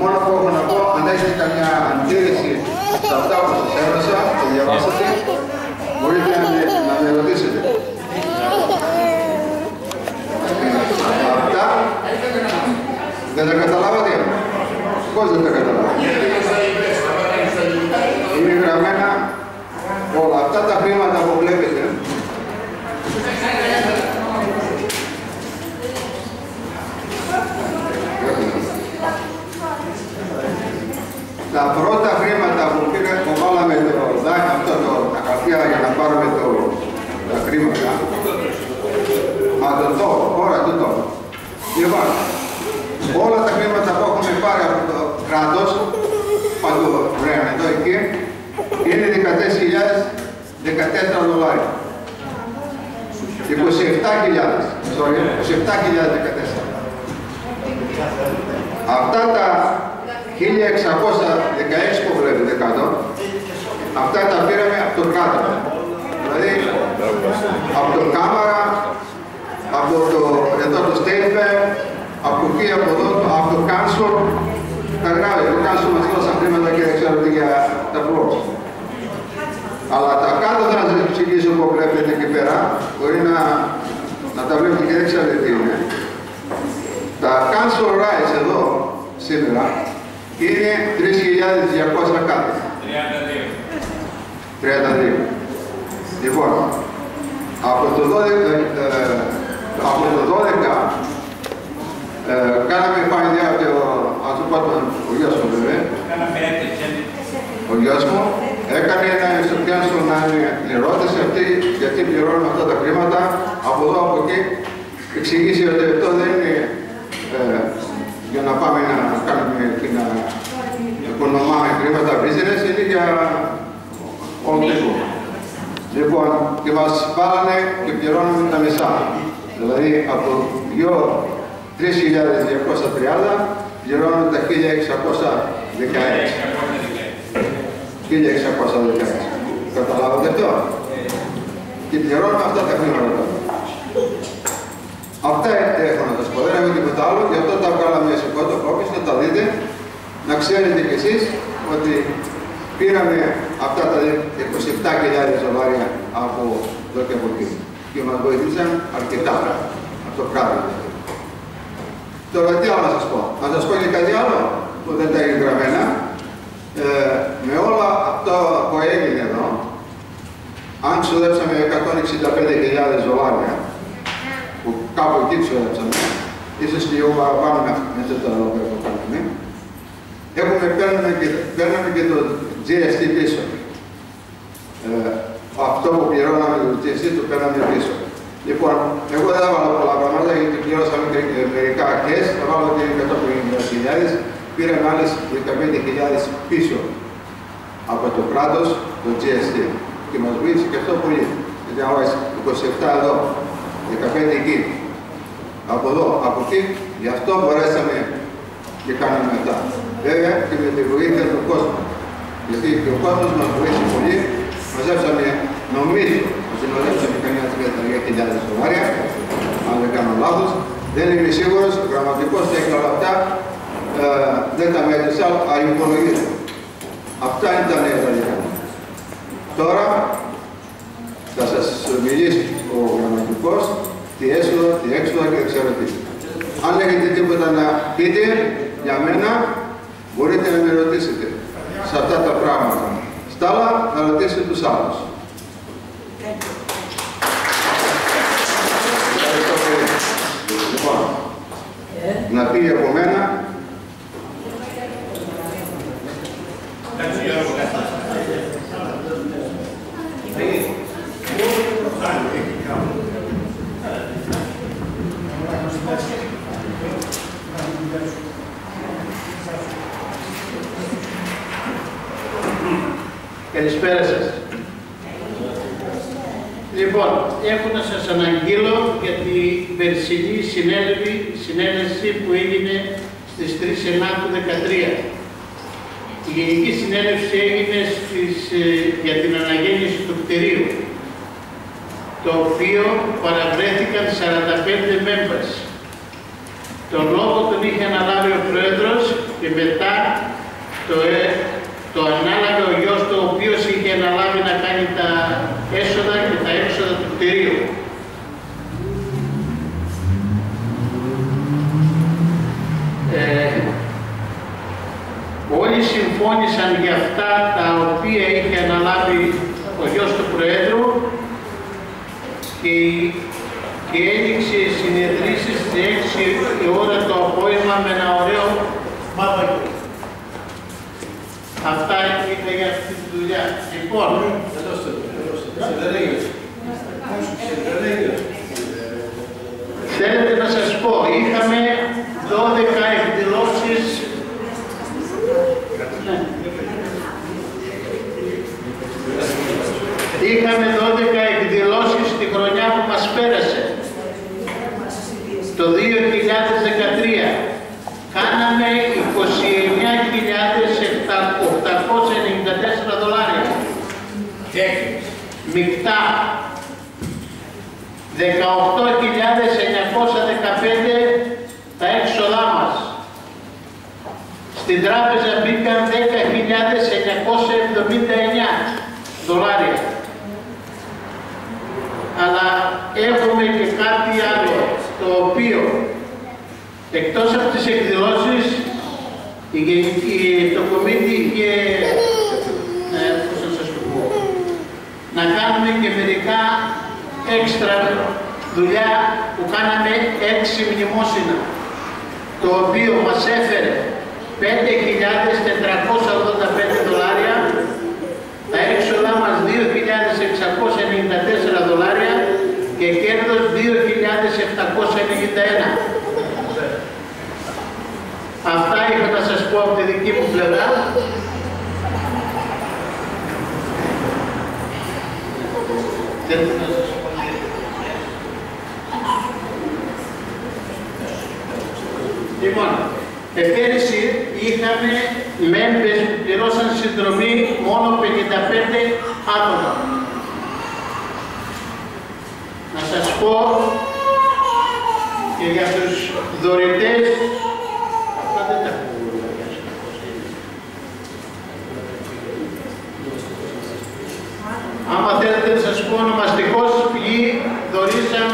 μόνο που έχω να πω, αν έχετε καμιά αντίρρηση σε αυτά που σας έδωσα και διαβάσατε, μπορείτε να με ρωτήσετε. Αυτά δεν τα καταλάβατε. Πώς δεν τα καταλάβατε? Είναι γραμμένα όλα αυτά τα χρήματα που βλέπετε. Τα πρώτα χρήματα που βάλαμε τα χαρτιά για να πάρουμε τα χρήματα. Λοιπόν, όλα τα χρήματα που έχουμε πάρει από το κράτος, παντού βρέανε εδώ εκεί, είναι $14.014. 27.014. Αυτά τα 1.616 που βλέπετε κάτω, αυτά τα πήραμε από το κράτος. Δηλαδή, από το Κάμαρα, από το State Bank, από εκεί, από το Council. Τα γράφει, το Council μας δώσαν χρήματα και δεν ξέρω τι για τα blocks. Αλλά τα κάτω θα σας εξηγήσω που βλέπετε εκεί πέρα, μπορεί να τα βλέπετε και δεν ξέρετε τι είναι. Τα Council Rights εδώ, σήμερα, είναι 3.200 κάτι. 32. Λοιπόν, από το 12 κάναμε find out, ας το πω ο γιος μου βέβαια. Ο γιος μου έκανε στο πιάνσο να ερώτηση αυτή γιατί πληρώνουμε αυτά τα χρήματα. Από εδώ από εκεί εξηγήσει ότι αυτό δεν είναι για να πάμε να κάνουμε και να οικονομάμε χρήματα business, είναι για όλο τύπο. Λοιπόν, και μας βάλανε και πληρώνουμε τα μισά. Δηλαδή από 3.230 πληρώνουμε τα 1.616. 1.616. Καταλάβατε αυτό? Και πληρώνουμε αυτά τα χρήματα. Αυτά έχω να σας πω, δεν έχω τίποτα άλλο, γι' αυτό τα βγάλαμε σε φωτοκόπηση, να τα δείτε, να ξέρετε κι εσείς ότι πήραμε αυτά τα $27.000 από εδώ και από εκεί και μας βοηθήσαν αρκετά από το κράτος. Τώρα τι άλλο να σας πω, να σας πω και κάτι άλλο που δεν τα έχει γραμμένα. Με όλα αυτά που έγινε εδώ, αν ξοδέψαμε $165.000 που κάπου εκεί ξοδέψαμε, ίσως και λίγο παραπάνω με τα λόγια που κάνουμε, παίρνουμε και το GST πίσω. Αυτό που πληρώναμε το GST το παίρναμε πίσω. Λοιπόν, εγώ δεν θα βάλω πολλά πράγματα γιατί πληρώσαμε και μερικά αρχές, θα βάλω και 150.000, πήραμε άλλες 15.000 πίσω από το κράτος, το GST. Και μας βοήθησε και αυτό πολύ. Γιατί αν βάζεις 27 εδώ, 15 εκεί, από εδώ, από εκεί, γι' αυτό μπορέσαμε και κάναμε μετά. Βέβαια και με τη βοήθεια του κόσμου. Γιατί και ο κόσμος μας βοήθησε πολύ, μαζέψαμε, νομίζω ότι μαζέψαμε κανένα $33.000, αν δεν κάνω λάθος. Δεν είμαι σίγουρος, γραμματικός και όλα αυτά, δεν τα μέτρησα, αλλά υπολογίζω. Αυτά είναι τα νέα δικά. Τώρα θα σας μιλήσει ο γραμματικός, τι έσοδα, τι έξοδα και δεν ξέρω τι. Αν έχετε τίποτα να πείτε για μένα, μπορείτε να με ρωτήσετε σε αυτά τα πράγματα. Στα άλλα, να ρωτήσετε τους άλλους. Λοιπόν, να πει από μένα. Καλησπέρα σας. Λοιπόν, έχω να σας αναγγείλω για την περσινή συνέλευση που έγινε στις 3/9/13. Η Γενική Συνέλευση έγινε για την αναγέννηση του κτηρίου, το οποίο παραβρέθηκαν 45 members. τον λόγο τον είχε αναλάβει ο Πρόεδρος και μετά το ανάλαβε ο γιος του, ο οποίος είχε αναλάβει να κάνει τα έσοδα και τα έξοδα του κτηρίου. Όλοι συμφώνησαν για αυτά τα οποία είχε αναλάβει ο γιος του Προέδρου και έληξε συνεδρίσεις στις 6 η ώρα το απόγευμα με ένα ωραίο μάπακι. Αυτά είναι για αυτή τη δουλειά. Λοιπόν, θέλετε να σας πω, είχαμε 12 εκδηλώσεις. Είχαμε 12 εκδηλώσεις τη χρονιά που μας πέρασε. Το 2013 κάναμε 29.894 δολάρια. Μεικτά 18.915 τα έξοδά μας. Στην τράπεζα μπήκαν 10.979 δολάρια. Αλλά έχουμε και κάτι άλλο, το οποίο εκτός από τις εκδηλώσεις το κομίτι είχε να κάνουμε και μερικά έξτρα δουλειά που κάναμε 6 μνημόσυνα, το οποίο μας έφερε 5.485 δολάρια, τα έξοδα μας 2.694 δολάρια και κέρδος 2.791. Αυτά είχα να σας πω από τη δική μου πλευρά. Λοιπόν, πέρυσι είχαμε members που πληρώσαν συνδρομή μόνο 55 άτομα. Να σας πω και για τους δωρητές, αυτά δεν τα πω. Άμα θέλετε να σας πω ονομαστικός, ποιοι δωρήσαν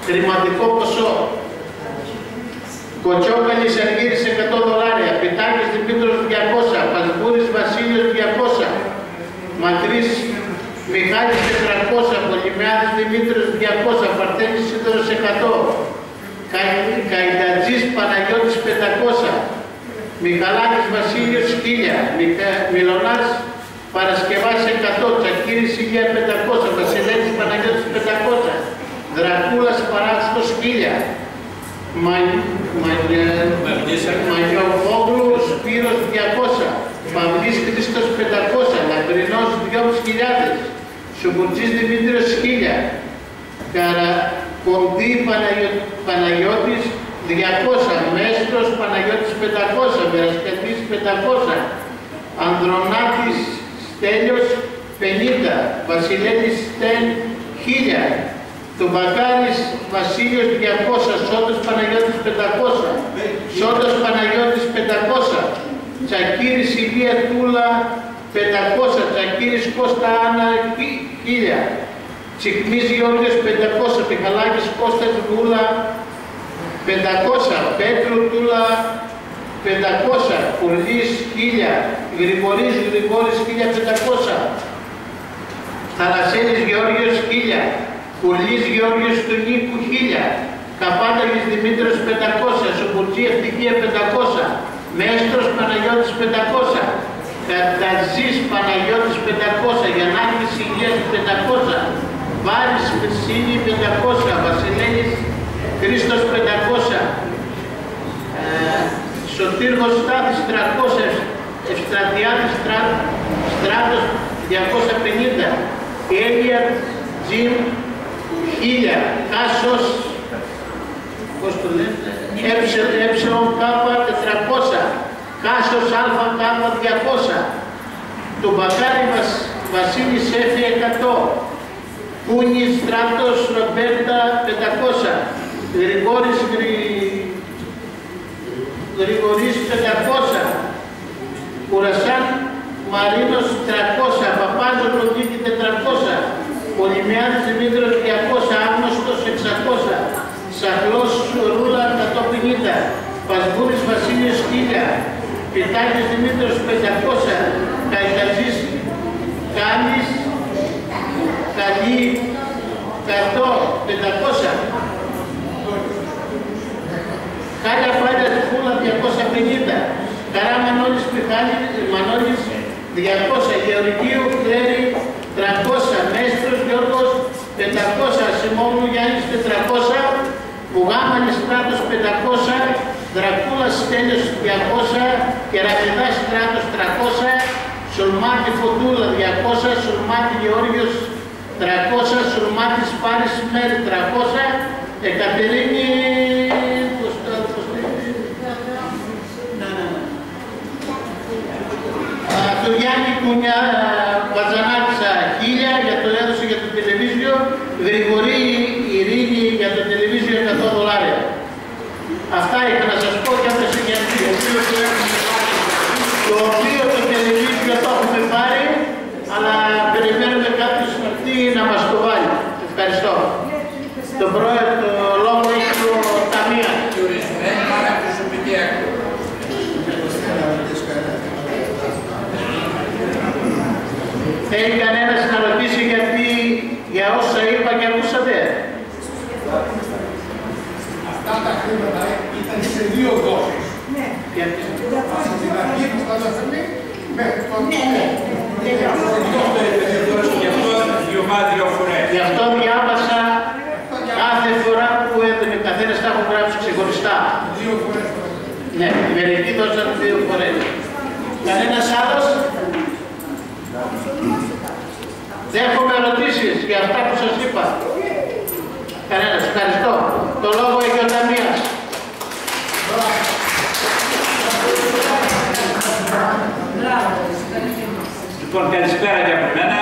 χρηματικό ποσό. Κοτσόκαλης Αργύρης 100 δολάρια, Πιτάκης Δημήτρος 200, Πασμπούρης Βασίλειος 200, Μακρύς Μιχάλης 400, Πολυμιάδης Δημήτρος 200, Παρτένης Σίδωρος 100, Καϊντατζής Παναγιώτης 500, Μιχαλάκης Βασίλειος 1000, Μιλωνάς Παρασκευάς 100, Τσακύρης 1500, Βασιλέτης Παναγιώτης 500, Δρακούλας Παράστος 1000, Μαγιοβόγλου Σπύρος 200, Παυλής Χρήστος 500, Λαμπρινός 2.500, Σουμπουρτζής Δημήτριος 1000, Καρακοντή Παναγιώτης 200, Μέστρος Παναγιώτης 500, Μερασκατής 500, Ανδρονάτης Στέλιος 50, Βασιλέτης Στέλ 1000, του Μπακάρης Βασίλειος 200, Σόντος Παναγιώτης 500, Σόντος Παναγιώτης 500, Τσακύρης Ηλία Τούλα 500, Τσακύρης Κώστα Άννα 1000, Τσικμής Γιώργος 500, Μιχαλάκης Κώστας Βούλα 500, Πέτρου Τούλα 500, Κουρλής 1000, Γρηγορής 1500, Θαλασσέλης Γεώργιος 1000, Κουρλής Γεώργιος του Νίκου 1000, Καπάταγης Δημήτρος 500, Σουμπουρτζή Ευτυχία 500, Μέστρος Παναγιώτης 500, Καρταζής Παναγιώτης 500, Γιαννάκης Υγείας 500, Βάρης Φερσίνη 500, Βασιλέλης Χρήστος 500, Σωτήργος Στάθης 300, Ευστρατιάδης Στράτος 250, Έλια Τζιμ 1000, Κάσος, πώς το λέτε, Κάπα 400, Κάσος ΑΚ 200, του Μπακάρη Βασίλης Έφη 100, Κούνης Στράτος Ρομπέρτα 500, Γρηγόρης Μαρίνος 300, Παπάζογλου Νίκη 400, Πολυμιάδης Δημήτριος 200, Άγνωστος 600, Σαχλός Ρούλα 150, Πασβούρης Βασίλειος 1000, Πιτάκης Δημήτριος 500, Καϊταζής Κάνης Καλή 100, 500, Χάλια Πάλιας Φούλα 250, Καρά Μανώλης Μανώλης 200, Γεωργίου Κλέρη 300, Μέστρος Γιώργος 500, Σιμόγλου Γιάννης 400, Πουγάμανης Στράτος 500, Δρακούλας Στέλιος 200, Κερακλειδάς Στράτος 300, Σουλμάτη Φωτούλα 200, Σουλμάτη Γεώργιος 300, Σουλμάτης Πάρης Μέρη 300, Εκατερίνη του Γιάννη Κουνιά Βατζανάκησα 1000 για το έδωσε για το τηλεβίζιο, Γρηγορή Ειρήνη για το τηλεβίζιο $100. Αυτά είχα να σας πω και άμεσα για το οποίο το τηλεβίζιο το έχουμε πάρει, αλλά περιμένουμε κάποιος να μας το βάλει. Ευχαριστώ. Το λόγο έχει το Ταμεία. Θέλει κανένας να ρωτήσει για όσα είπα και ακούσατε. Αυτά τα χρήματα ήταν σε 2 δόσεις. Ναι. Από την αρχή που θα δώσαμε μέχρι το Γι' αυτό διάβασα κάθε φορά που έδινε καθένας τα έχω γράψει ξεχωριστά. 2 φορές. Ναι, η μερικοί δώσαν 2 φορές. Κανένας άλλος? Δέχομαι ερωτήσεις για αυτά που σας είπα. Κανένας, ευχαριστώ. Το λόγο έχει ο Ταμείας. Λοιπόν, καλησπέρα και από μένα.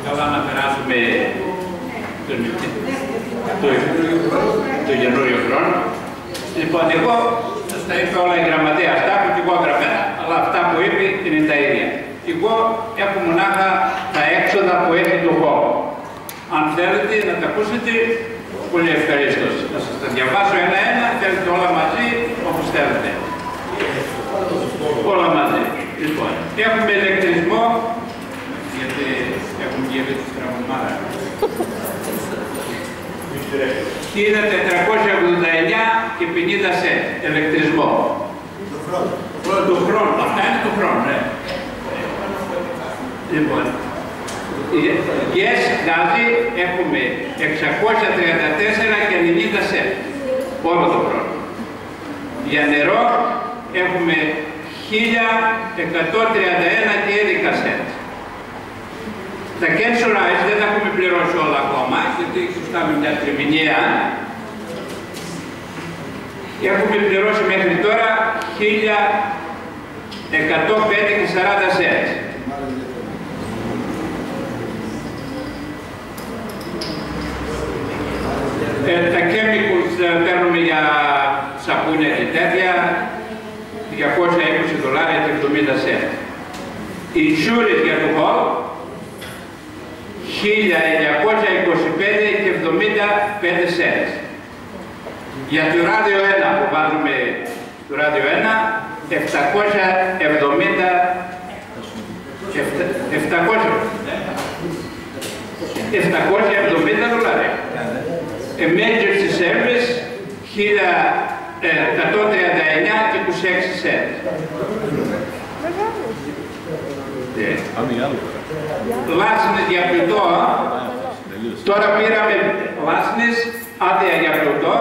Καλά να περάσουμε το καινούριο χρόνο. Λοιπόν, εγώ σας τα είπα όλα η γραμματεία, αυτά που και εγώ γραμμένα. Αλλά αυτά που είπε είναι τα ίδια. Εγώ έχω μονάχα τα έξοδα που έχει το χώρο. Αν θέλετε να τα ακούσετε, πολύ ευχαρίστως. Να σας τα διαβάσω ένα-ένα, θέλετε όλα μαζί, όπως θέλετε. Όλα μαζί. Λοιπόν, έχουμε ηλεκτρισμό, γιατί έχουμε γύρει τη στραμμομάρα. 1489 και 50 σέντ ηλεκτρισμό. Του χρόνου. Αυτά είναι του χρόνου, ναι. Λοιπόν, yes, γάζι έχουμε 634 και 90 σέντ. Όλο το χρόνο. Για νερό έχουμε 1131 και 11 σέντ. Τα cancel rights δεν τα έχουμε πληρώσει όλα ακόμα, γιατί χρωστάμε μια τριμηνιαία. Έχουμε πληρώσει μέχρι τώρα 1105 και 40 σέντ. Τα chemicals παίρνουμε για σαπούνια και τέτοια, $220 και 70 σέντ. Οι insurance για το hall, 1925 και 75 σέντ. Για το ράδιο 1 που βάζουμε το ράδιο 1, 770 $. Emergency service, 1139 και 26 σέντ. Λάσινες για πλουτό, τώρα πήραμε λάσινες άδεια για πλουτό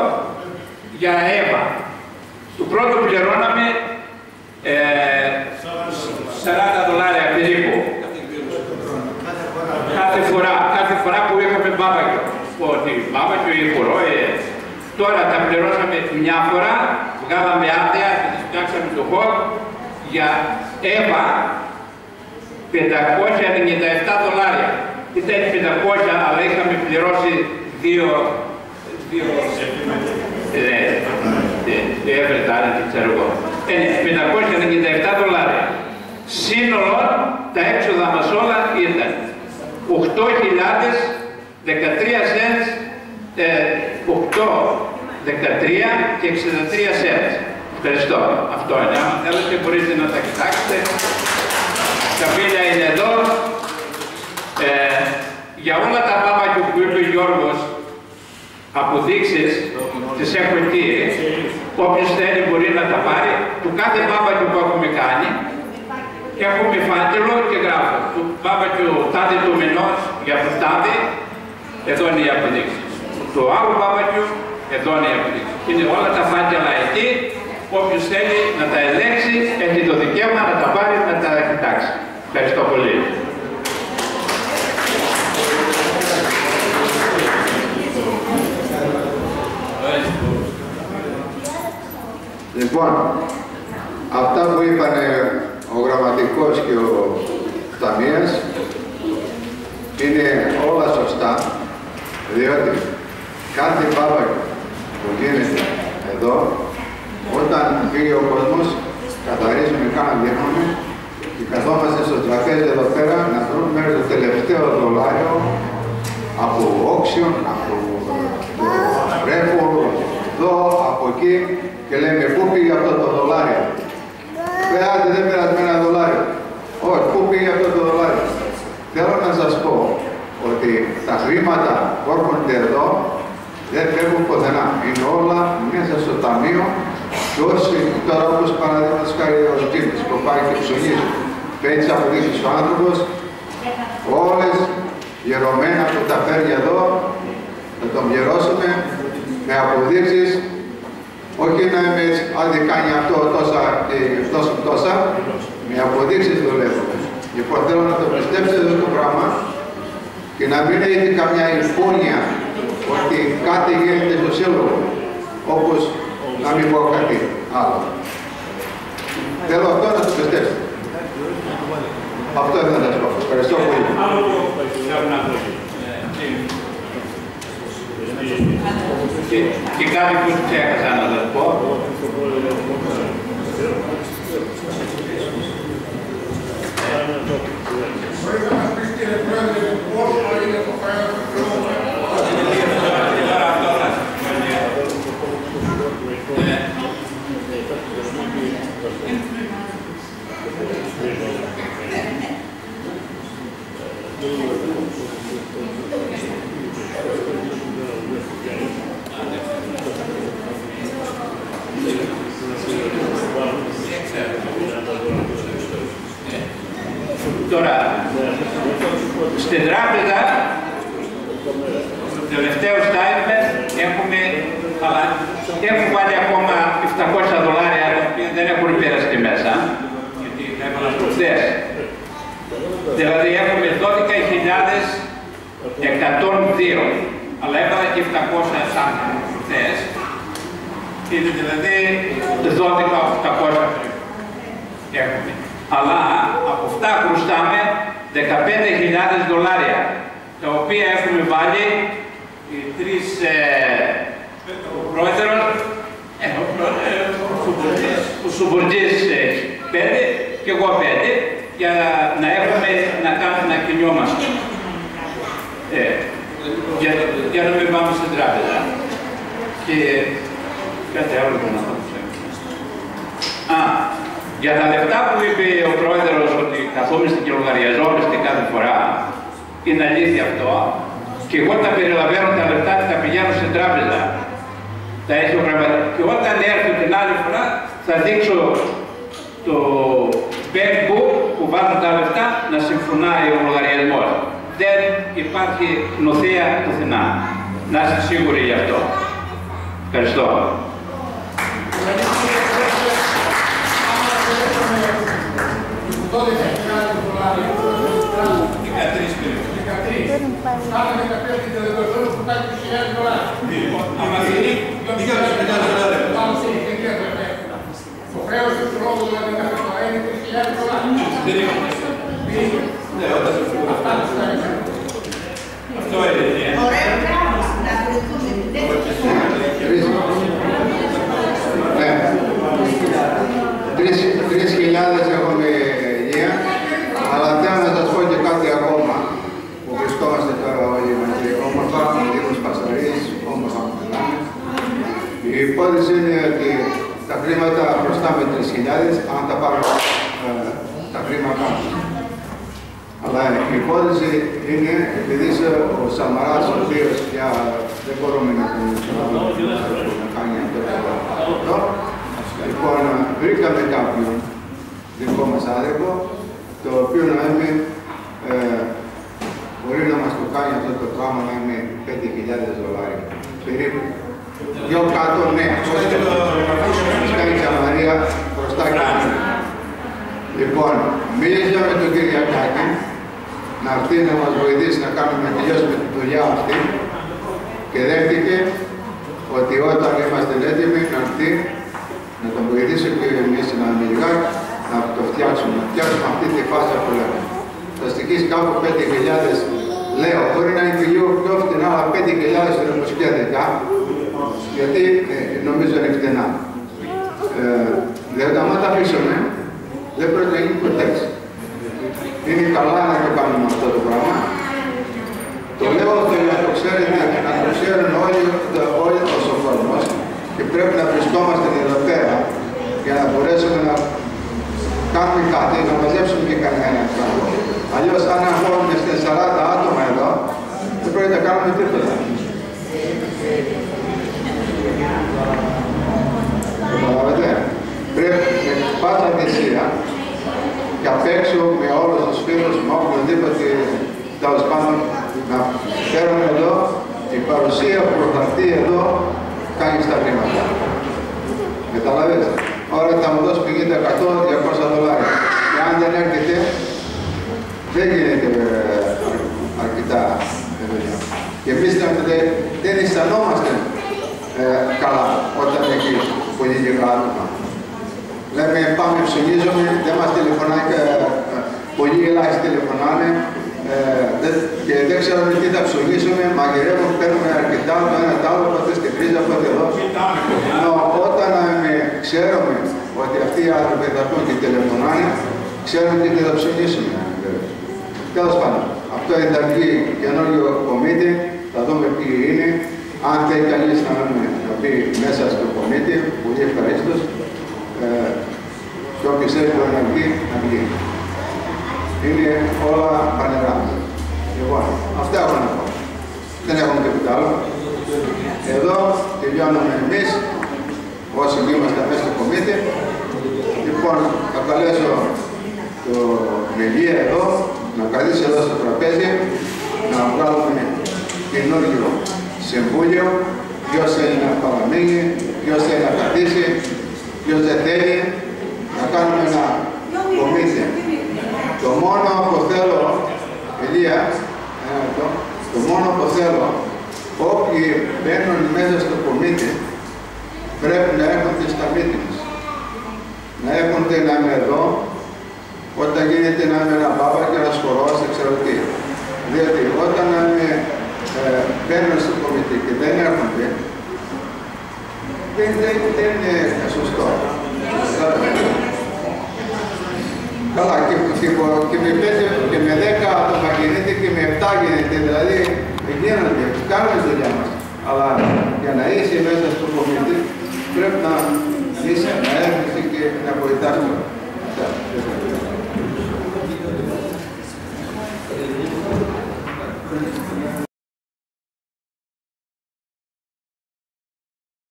για αίμα. Του πρώτου πληρώναμε $40 περίπου. Κάθε φορά που είχαμε μπάβακιο. Ότι μπάβακιο ή χορό. Τώρα τα πληρώσαμε μια φορά, βγάλαμε άδεια και φτιάξαμε το χώρο για αίμα $597. Ήταν 500, αλλά είχαμε πληρώσει δύο every talent, ξέρω εγώ. $597. σύνολο τα έξοδα μας όλα ήταν 8.013 cents, 8.13 και 63 cents. Ευχαριστώ. Αυτό είναι. Αν θέλετε μπορείτε να τα κοιτάξετε. Τα πύλια είναι εδώ. Για όλα τα μπάμπακια που είπε ο Γιώργος, αποδείξεις τις έχω εκεί. Όποιος θέλει μπορεί να τα πάρει. Του κάθε μπάμπακιο που έχουμε κάνει, έχουμε φάκελο και γράφω. Του μπάμπακιου τάδε του μηνός για το τάδε, εδώ είναι οι αποδείξεις. Το άλλο μπάμπακιο, εδώ είναι οι αποδείξεις. Είναι όλα τα φάκελα εκεί. Όποιος θέλει να τα ελέγξει, έχει το δικαίωμα να τα πάρει, να τα κοιτάξει. Ευχαριστώ πολύ. Λοιπόν, αυτά που είπαν ο γραμματικός και ο ταμείας είναι όλα σωστά, διότι κάθε μπάμπακι που γίνεται εδώ, όταν πήγε ο κόσμος, καθαρίζουμε, κάναμε, δείχνουμε και καθόμαστε στο τραπέζι εδώ πέρα να βρούμε μέχρι το τελευταίο δολάριο από auction, από ρέφο, εδώ, από εκεί και λέμε πού πήγε αυτό το δολάριο. Άντε δεν πέρασε με $1. Όχι, πού πήγε αυτό το δολάριο. Θέλω να σας πω ότι τα χρήματα που έρχονται εδώ δεν φεύγουν πουθενά. Είναι όλα μέσα στο ταμείο και όσοι τώρα όπως παραδείγματος χάρη ο Τζίμης που πάει και ψωνίζει, παίρνει τις αποδείξεις ο άνθρωπος, όλες γερωμένα που τα φέρνει εδώ, θα τον γερώσουμε με αποδείξεις, όχι να είμαι έτσι, αν δεν κάνει αυτό τόσα και αυτός τόσα, με αποδείξεις δουλεύουμε. Λοιπόν, θέλω να το πιστέψετε εδώ το πράγμα και να μην έχετε καμιά υπόνοια ότι κάτι γίνεται στο σύλλογο, όπως να μην πω κάτι άλλο. Θέλω αυτό να το πιστέψετε. Αυτό ήθελα να σας πω. Ευχαριστώ πολύ. Και κάτι που ξέχασα να σας πω. Μπορείτε να μας πεις, κύριε Πρόεδρε, πόσο είναι το φάιλ του Τώρα, στην τράπεζα, το τελευταίο στάιπε έχουμε βάλει ακόμα $700, τα οποία δεν έχουν πέρασει μέσα, γιατί τα έβαλα προχθές. Δηλαδή έχουμε 12.102, αλλά έβαλα και 700 σαν προχθές. Είναι δηλαδή 12.800 έχουμε. Αλλά από αυτά χρωστάμε $15.000, τα οποία έχουμε βάλει οι τρεις πρόεδρος, ο Σουμπουρτζής 5 και εγώ 5, για να έχουμε να κινιόμαστε. Για να μην πάμε στην τράπεζα. Και κάτι άλλο που να πω. Για τα λεφτά που είπε ο πρόεδρος ότι καθόμαστε και λογαριαζόμαστε κάθε φορά, είναι αλήθεια αυτό. Και εγώ τα περιλαμβάνω τα λεφτά και τα πηγαίνω στην τράπεζα. Τα έχει ο γραμματέας. Και όταν έρθω την άλλη φορά θα δείξω το bankbook που βάζω τα λεφτά να συμφωνάει ο λογαριασμός. Δεν υπάρχει νοθεία πουθενά. Να είστε σίγουροι γι' αυτό. Ευχαριστώ. Κάναμε τα πέφτει και δεν το ζώνω που κάνει $20.000. Άμα δίνει, το χρέος του λόγου δηλαδή κάθε φορά είναι $3.000. ναι, όταν σε φύγω. Αυτό είναι. Ωραίο πράγμα, να βρεθούμε. 3.000 έχουμε υγεία. Η υπόθεση είναι ότι τα χρήματα μπροστά με 3.000, αν τα πάρουν τα χρήματα. Αλλά η υπόθεση είναι, επειδή είσαι ο Σαμαράς, ο οποίος πια δεν μπορούμε να τον κάνει αυτό. Λοιπόν, βρήκαμε κάποιον δικό μας άδερφο, το οποίο να είμαι, μπορεί να μας το κάνει αυτό το πράγμα να είμαι $5.000 περίπου. Πιο κάτω, ναι, πώς κάνει η Σαμαρία μπροστά και πίσω. Λοιπόν, μίλησα με τον Κυριακάκη να έρθει να μας βοηθήσει να κάνουμε να τελειώσουμε τη δουλειά αυτή και δέχτηκε ότι όταν είμαστε έτοιμοι να έρθει να τον βοηθήσει και εμείς να λιγάκι να το φτιάξουμε, να φτιάξουμε αυτή τη φάση που λέμε. Θα στοιχείς κάπου 5.000, λέω, μπορεί να είναι λίγο πιο φτηνά, αλλά 5.000 είναι μουσικιατικά, γιατί νομίζω είναι φτηνά. Δηλαδή, άμα τα αφήσουμε, δεν πρέπει να γίνει ποτέ. Είναι καλά να το κάνουμε αυτό το πράγμα. Το λέω αυτό για να το ξέρετε, να το ξέρουν όλοι ο κόσμος και πρέπει να βρισκόμαστε εδώ πέρα για να μπορέσουμε να κάνουμε κάτι, να μαζέψουμε και κανένα πράγμα. Αλλιώς, αν αγχώνουμε στις 40 άτομα εδώ, δεν πρέπει να κάνουμε τίποτα. Καταλαβαίνετε, πρέπει με πάσα θυσία και απ' έξω με όλους τους φίλους, με οποιονδήποτε τέλος πάντων να φέρουμε εδώ η παρουσία που προχωρεί εδώ κάνει στα χρήματα. Καταλαβαίνετε. Ώρα θα μου δώσει 50-100-200 $. Και αν δεν έρχεται, δεν γίνεται αρκετά δουλειά. Και εμείς δεν αισθανόμαστε καλά όταν έχει πολύ λίγα άτομα. Λέμε πάμε ψωνίζουμε, δεν μας τηλεφωνάει, πολύ ελάχιστοι τηλεφωνάνε και δεν ξέρουμε τι θα ψωνίσουμε, μαγειρεύουμε, παίρνουμε αρκετά το ένα τ' άλλο, ποτέ στην κρίζα, ποτέ εδώ. Ενώ όταν ξέρουμε ότι αυτοί οι άνθρωποι θα έρθουν και τηλεφωνάνε, ξέρουμε τι θα ψωνίσουμε. Τέλος πάντων, αυτό είναι τα καινούργιο κομίτι, θα δούμε ποιοι είναι. Αν θέλει κανείς να μπει μέσα στο κομίτι, πολύ ευχαρίστως. Και όποιος θέλει μπορεί να βγει, να βγει. Είναι όλα πανερά. Λοιπόν, αυτά έχω να πω. Δεν έχουμε τίποτα άλλο. Εδώ τελειώνουμε εμείς, όσοι είμαστε μέσα στο κομίτι. Λοιπόν, θα καλέσω το Μελία εδώ, να καθίσει εδώ στο τραπέζι, να βγάλουμε καινούργιο συμβούλιο, ποιος θέλει να παραμείνει, ποιος θέλει να καθίσει, ποιος δεν θέλει, να κάνουμε ένα κομίτι. Το μόνο που θέλω, Ηλία, το μόνο που θέλω, όποιοι μπαίνουν μέσα στο κομίτι, πρέπει να έρχονται στα meetings. Να έρχονται να είμαι εδώ, όταν γίνεται να είμαι ένα μπάμπα και ένα χορός, δεν ξέρω τι. Διότι όταν μπαίνουν στο κομίτι και δεν έρχονται, δεν είναι σωστό. Καλά, και με 5 και με 10 άτομα γίνεται και με 7 γίνεται, δηλαδή γίνονται, κάνουμε τη δουλειά μας. Αλλά για να είσαι μέσα στο κομίτι πρέπει να είσαι, να έρχεσαι και να βοηθάς.